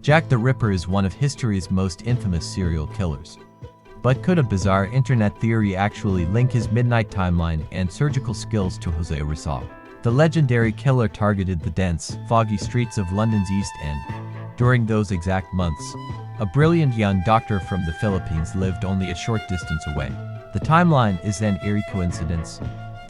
Jack the Ripper is one of history's most infamous serial killers. But could a bizarre internet theory actually link his midnight timeline and surgical skills to José Rizal? The legendary killer targeted the dense, foggy streets of London's East End. During those exact months, a brilliant young doctor from the Philippines lived only a short distance away. The timeline is an eerie coincidence.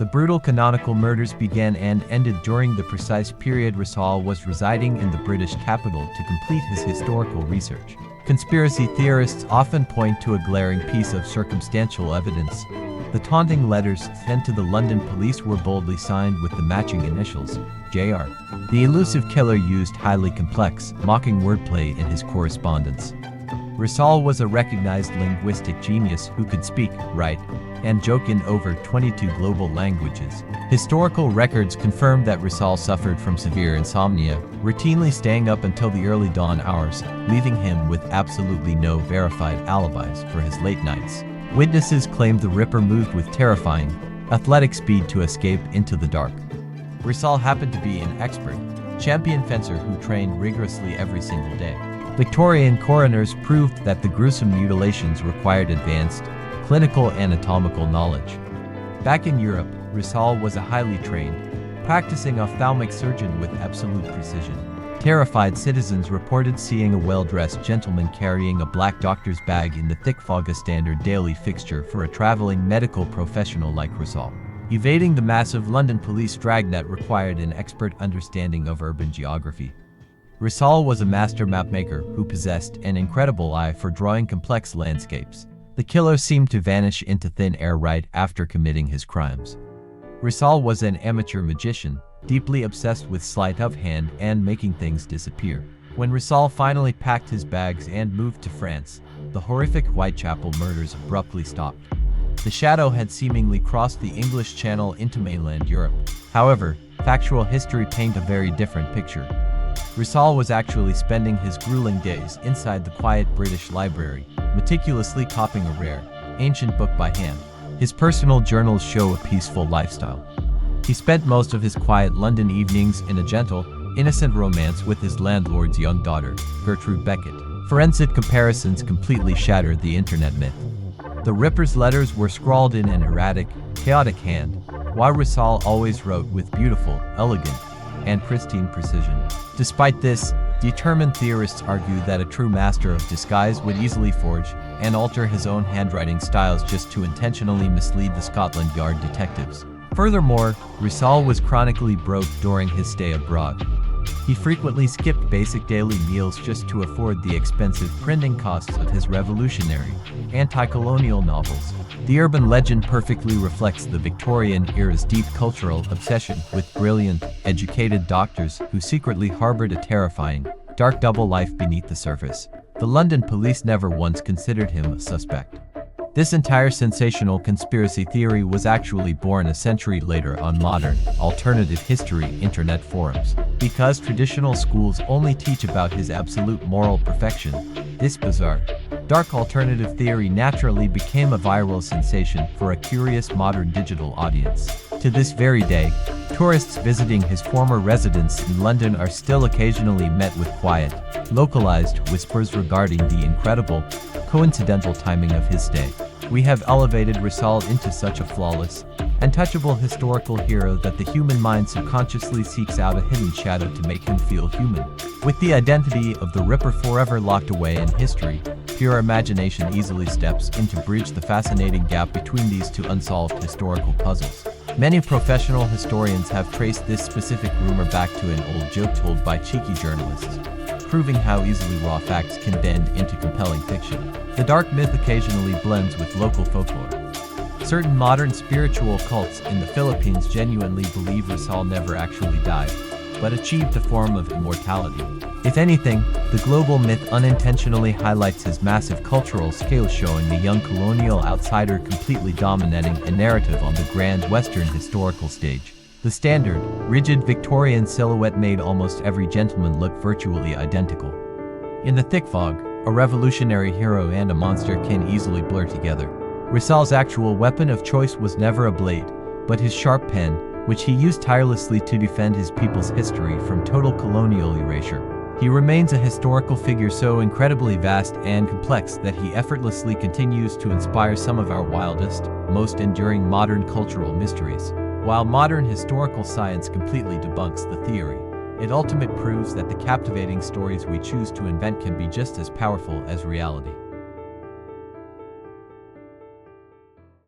The brutal canonical murders began and ended during the precise period Rizal was residing in the British capital to complete his historical research. Conspiracy theorists often point to a glaring piece of circumstantial evidence. The taunting letters sent to the London police were boldly signed with the matching initials, JR. The elusive killer used highly complex, mocking wordplay in his correspondence. Rizal was a recognized linguistic genius who could speak, write, and joke in over 22 global languages. Historical records confirm that Rizal suffered from severe insomnia, routinely staying up until the early dawn hours, leaving him with absolutely no verified alibis for his late nights. Witnesses claimed the Ripper moved with terrifying, athletic speed to escape into the dark. Rizal happened to be an expert, champion fencer who trained rigorously every single day. Victorian coroners proved that the gruesome mutilations required advanced, clinical anatomical knowledge. Back in Europe, Rizal was a highly trained, practicing ophthalmic surgeon with absolute precision. Terrified citizens reported seeing a well-dressed gentleman carrying a black doctor's bag in the thick fog, a standard daily fixture for a traveling medical professional like Rizal. Evading the massive London police dragnet required an expert understanding of urban geography. Rizal was a master mapmaker who possessed an incredible eye for drawing complex landscapes. The killer seemed to vanish into thin air right after committing his crimes. Rizal was an amateur magician, deeply obsessed with sleight of hand and making things disappear. When Rizal finally packed his bags and moved to France, the horrific Whitechapel murders abruptly stopped. The shadow had seemingly crossed the English Channel into mainland Europe. However, factual history paints a very different picture. Rizal was actually spending his grueling days inside the quiet British library, meticulously copying a rare, ancient book by hand. His personal journals show a peaceful lifestyle. He spent most of his quiet London evenings in a gentle, innocent romance with his landlord's young daughter, Gertrude Beckett. Forensic comparisons completely shattered the internet myth. The Ripper's letters were scrawled in an erratic, chaotic hand, while Rizal always wrote with beautiful, elegant, and pristine precision. Despite this, determined theorists argue that a true master of disguise would easily forge and alter his own handwriting styles just to intentionally mislead the Scotland Yard detectives. Furthermore, Rizal was chronically broke during his stay abroad. He frequently skipped basic daily meals just to afford the expensive printing costs of his revolutionary, anti-colonial novels. The urban legend perfectly reflects the Victorian era's deep cultural obsession with brilliant, educated doctors who secretly harbored a terrifying, dark double life beneath the surface. The London police never once considered him a suspect. This entire sensational conspiracy theory was actually born a century later on modern, alternative history internet forums. Because traditional schools only teach about his absolute moral perfection, this bizarre, dark alternative theory naturally became a viral sensation for a curious modern digital audience. To this very day, tourists visiting his former residence in London are still occasionally met with quiet, localized whispers regarding the incredible, coincidental timing of his stay. We have elevated Rizal into such a flawless, untouchable historical hero that the human mind subconsciously seeks out a hidden shadow to make him feel human. With the identity of the Ripper forever locked away in history, pure imagination easily steps in to bridge the fascinating gap between these two unsolved historical puzzles. Many professional historians have traced this specific rumor back to an old joke told by cheeky journalists, proving how easily raw facts can bend into compelling fiction. The dark myth occasionally blends with local folklore. Certain modern spiritual cults in the Philippines genuinely believe Rizal never actually died, but achieved a form of immortality. If anything, the global myth unintentionally highlights his massive cultural scale, showing the young colonial outsider completely dominating a narrative on the grand Western historical stage. The standard, rigid Victorian silhouette made almost every gentleman look virtually identical. In the thick fog, a revolutionary hero and a monster can easily blur together. Rizal's actual weapon of choice was never a blade, but his sharp pen, which he used tirelessly to defend his people's history from total colonial erasure. He remains a historical figure so incredibly vast and complex that he effortlessly continues to inspire some of our wildest, most enduring modern cultural mysteries. While modern historical science completely debunks the theory, it ultimately proves that the captivating stories we choose to invent can be just as powerful as reality.